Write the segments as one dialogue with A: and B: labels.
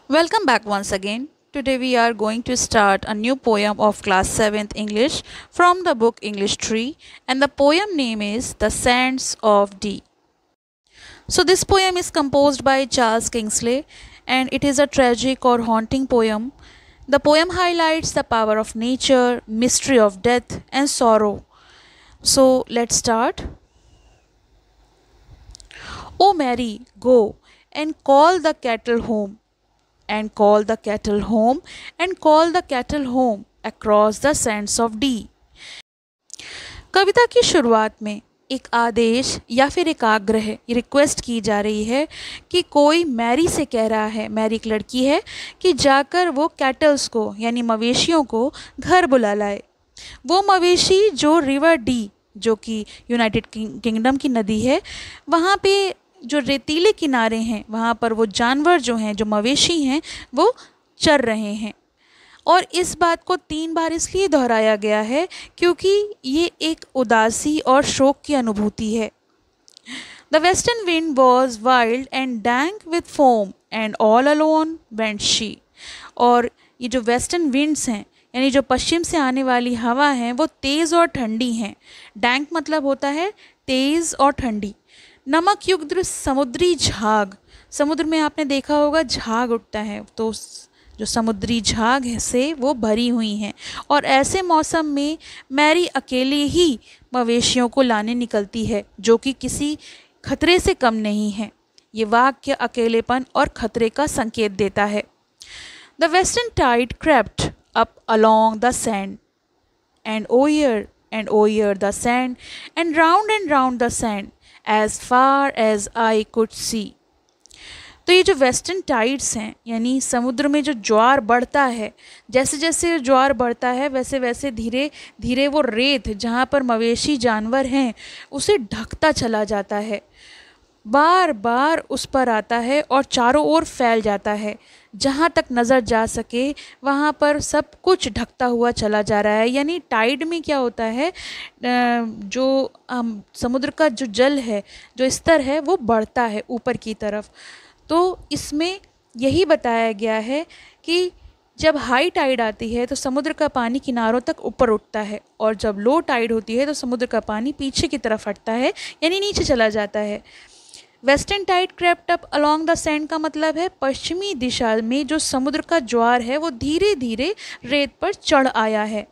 A: Welcome back once again. Today we are going to start a new poem of class 7th English from the book English 3, and the poem name is The Sands of Dee. So this poem is composed by Charles Kingsley and it is a tragic or haunting poem. The poem highlights the power of nature, mystery of death and sorrow. So let's start. Oh Mary, go and call the cattle home, and call the cattle home, and call the cattle home across the sands of Dee. कविता की शुरुआत में एक आदेश या फिर एक आग्रह request की जा रही है कि कोई मैरी से कह रहा है, मैरी एक लड़की है, कि जाकर वो कैटल्स को यानी मवेशियों को घर बुला लाए। वो मवेशी जो रिवर डी, जो कि यूनाइटेड किंगडम की नदी है, वहाँ पे जो रेतीले किनारे हैं वहाँ पर वो जानवर जो हैं, जो मवेशी हैं, वो चर रहे हैं। और इस बात को 3 बार इसलिए दोहराया गया है क्योंकि ये एक उदासी और शोक की अनुभूति है। The western wind was wild and dank with foam and all alone went she. और ये जो वेस्टर्न विंड्स हैं यानी जो पश्चिम से आने वाली हवा है वो तेज़ और ठंडी हैं। डैंक मतलब होता है तेज़ और ठंडी। नमक युक्त समुद्री झाग, समुद्र में आपने देखा होगा झाग उठता है, तो जो समुद्री झाग है से वो भरी हुई हैं। और ऐसे मौसम में मैरी अकेले ही मवेशियों को लाने निकलती है, जो कि किसी खतरे से कम नहीं है। ये वाक्य अकेलेपन और खतरे का संकेत देता है। The western tide crept up along the sand, and o'er the sand, and round the sand, as far as I could see. तो ये जो वेस्टर्न टाइड्स हैं यानी समुद्र में जो ज्वार बढ़ता है, जैसे जैसे ज्वार बढ़ता है वैसे वैसे धीरे धीरे वो रेत जहाँ पर मवेशी जानवर हैं उसे ढकता चला जाता है, बार बार उस पर आता है और चारों ओर फैल जाता है। जहाँ तक नज़र जा सके वहाँ पर सब कुछ ढकता हुआ चला जा रहा है। यानी टाइड में क्या होता है, जो समुद्र का जो जल है, जो स्तर है वो बढ़ता है ऊपर की तरफ। तो इसमें यही बताया गया है कि जब हाई टाइड आती है तो समुद्र का पानी किनारों तक ऊपर उठता है, और जब लो टाइड होती है तो समुद्र का पानी पीछे की तरफ हटता है यानी नीचे चला जाता है। Western tide crept up along the sand का मतलब है पश्चिमी दिशा में जो समुद्र का ज्वार है वो धीरे धीरे रेत पर चढ़ आया है।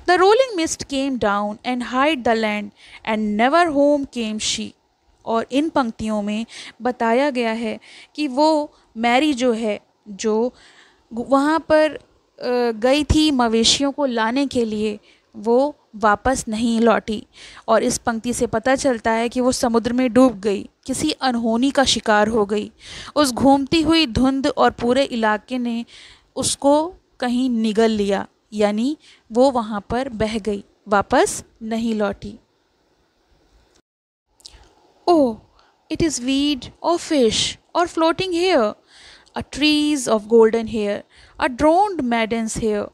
A: The rolling mist came down and hid the land, and never home came she. और इन पंक्तियों में बताया गया है कि वो मैरी जो है, जो वहाँ पर गई थी मवेशियों को लाने के लिए, वो वापस नहीं लौटी। और इस पंक्ति से पता चलता है कि वो समुद्र में डूब गई, किसी अनहोनी का शिकार हो गई। उस घूमती हुई धुंध और पूरे इलाके ने उसको कहीं निगल लिया, यानी वो वहाँ पर बह गई, वापस नहीं लौटी। Oh, it is weed or fish or floating here, a trees of golden hair, a droned maiden's hair,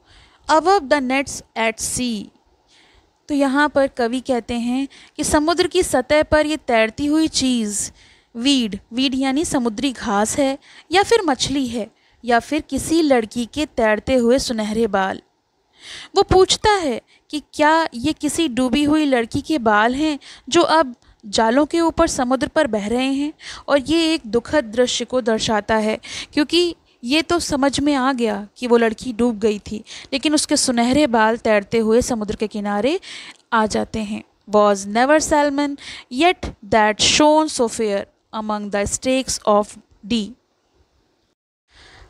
A: above the nets at sea. तो यहाँ पर कवि कहते हैं कि समुद्र की सतह पर ये तैरती हुई चीज़ वीड यानी समुद्री घास है, या फिर मछली है, या फिर किसी लड़की के तैरते हुए सुनहरे बाल। वो पूछता है कि क्या ये किसी डूबी हुई लड़की के बाल हैं जो अब जालों के ऊपर समुद्र पर बह रहे हैं। और ये एक दुखद दृश्य को दर्शाता है, क्योंकि ये तो समझ में आ गया कि वो लड़की डूब गई थी, लेकिन उसके सुनहरे बाल तैरते हुए समुद्र के किनारे आ जाते हैं। Was never salmon yet that shone so fair among the stakes of Dee.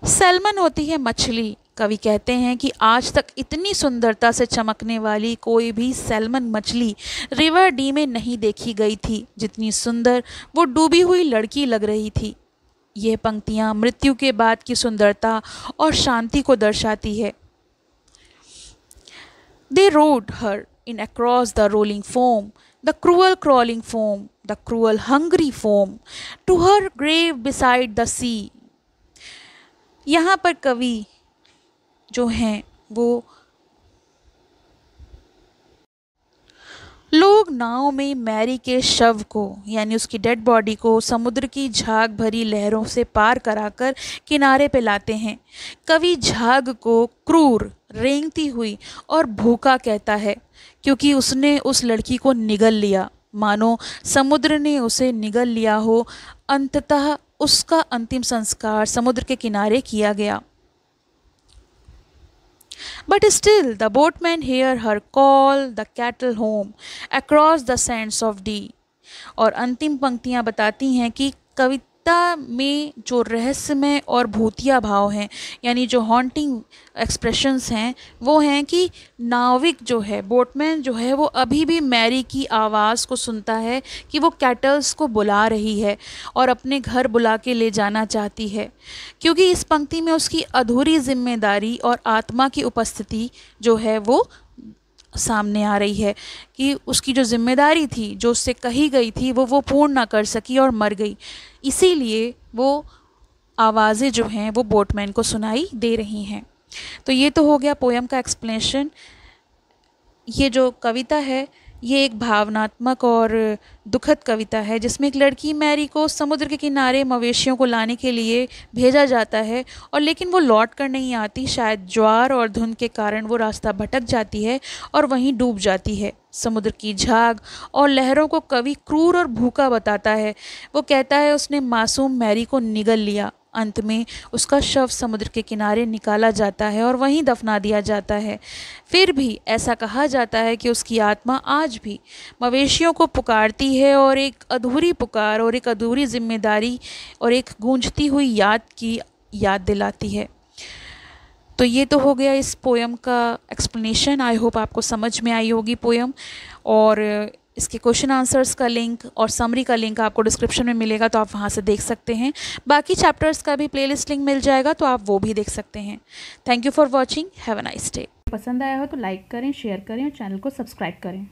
A: Salmon होती है मछली। कवि कहते हैं कि आज तक इतनी सुंदरता से चमकने वाली कोई भी सैल्मन मछली रिवर डी में नहीं देखी गई थी, जितनी सुंदर वो डूबी हुई लड़की लग रही थी। यह पंक्तियाँ मृत्यु के बाद की सुंदरता और शांति को दर्शाती है। They rowed her in across the rolling foam, the cruel crawling foam, the cruel hungry foam, to her grave beside the sea. यहाँ पर कवि जो हैं वो लोग नाव में मैरी के शव को यानी उसकी डेड बॉडी को समुद्र की झाग भरी लहरों से पार कराकर किनारे पे लाते हैं। कवि झाग को क्रूर, रेंगती हुई और भूखा कहता है क्योंकि उसने उस लड़की को निगल लिया, मानो समुद्र ने उसे निगल लिया हो। अंततः उसका अंतिम संस्कार समुद्र के किनारे किया गया। But still, the boatmen hear her call the cattle home across the sands of D. और अंतिम पंक्तियाँ बताती हैं कि कविता में जो रहस्यमय और भूतिया भाव हैं, यानी जो हॉन्टिंग एक्सप्रेशंस हैं, वो हैं कि नाविक जो है, बोटमैन जो है, वो अभी भी मैरी की आवाज़ को सुनता है कि वो कैटल्स को बुला रही है और अपने घर बुला के ले जाना चाहती है, क्योंकि इस पंक्ति में उसकी अधूरी जिम्मेदारी और आत्मा की उपस्थिति जो है वो सामने आ रही है कि उसकी जो जिम्मेदारी थी, जो उससे कही गई थी, वो पूर्ण ना कर सकी और मर गई। इसीलिए वो आवाज़ें जो हैं वो बोटमैन को सुनाई दे रही हैं। तो ये तो हो गया पोयम का एक्सप्लेनेशन। ये जो कविता है ये एक भावनात्मक और दुखद कविता है जिसमें एक लड़की मैरी को समुद्र के किनारे मवेशियों को लाने के लिए भेजा जाता है और लेकिन वो लौट कर नहीं आती। शायद ज्वार और धुंध के कारण वो रास्ता भटक जाती है और वहीं डूब जाती है। समुद्र की झाग और लहरों को कवि क्रूर और भूखा बताता है। वो कहता है उसने मासूम मैरी को निगल लिया। अंत में उसका शव समुद्र के किनारे निकाला जाता है और वहीं दफना दिया जाता है। फिर भी ऐसा कहा जाता है कि उसकी आत्मा आज भी मवेशियों को पुकारती है और एक अधूरी पुकार और एक अधूरी जिम्मेदारी और एक गूंजती हुई याद की याद दिलाती है। तो ये तो हो गया इस पोयम का एक्सप्लेनेशन। आई होप आपको समझ में आई होगी पोयम, और इसके क्वेश्चन आंसर्स का लिंक और समरी का लिंक आपको डिस्क्रिप्शन में मिलेगा, तो आप वहाँ से देख सकते हैं। बाकी चैप्टर्स का भी प्लेलिस्ट लिंक मिल जाएगा, तो आप वो भी देख सकते हैं। Thank you for watching. Have a nice day.
B: पसंद आया हो तो लाइक करें, शेयर करें और चैनल को सब्सक्राइब करें।